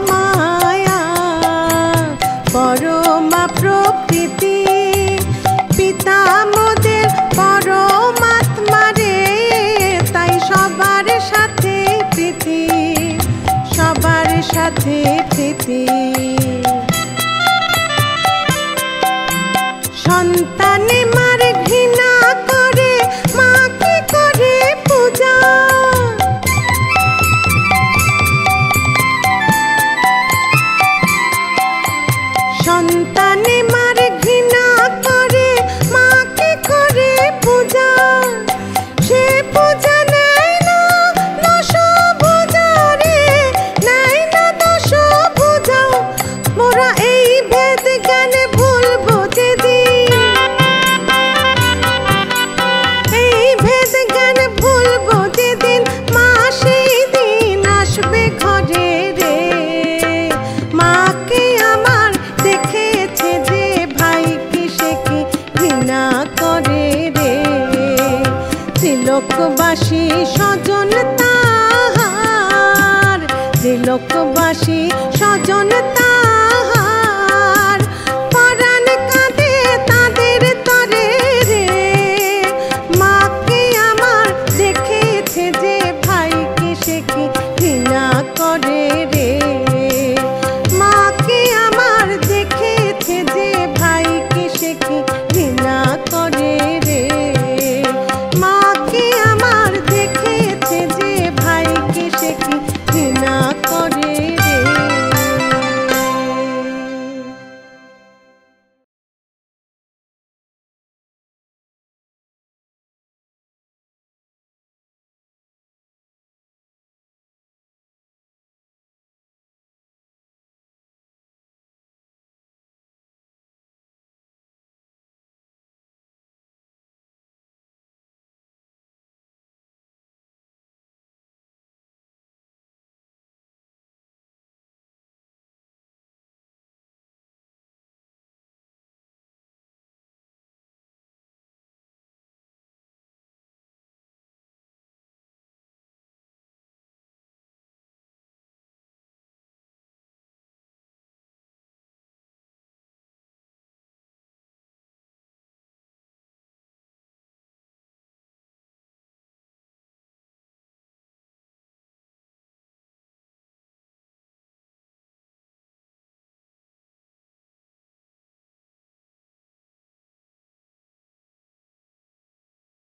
মায়া পরমা প্রকৃতি পিতা মোদের পরমাত্মা রে তাই সবার সাথে প্রীতি সবার সাথে প্রীতি সন্তানে মার ঘৃণা করে মাকে করে পূজা সন্তানে মার ঘৃণা করে মাকে করে পূজা সে পূজা নেয় না দশ ভুজা রে নেয় না দশ ভুজা মোরা এই ভেদ জ্ঞান ভুলবো যেদিন এই ভেদ জ্ঞান ভুলবো যেদিন মা সেই দিন আসবে ঘরে রে মাকে আমার দেখেছে যে ভাই কি সে কি ঘৃণা করে রে ত্রিলোকবাসী স্বজন তাহার ত্রিলোকবাসী স্বজন তাহার পরাণ কাঁদে তাদের তরে রে মাকে আমার দেখেছে যে ভাই কি সে কি ঘৃণা করে রে।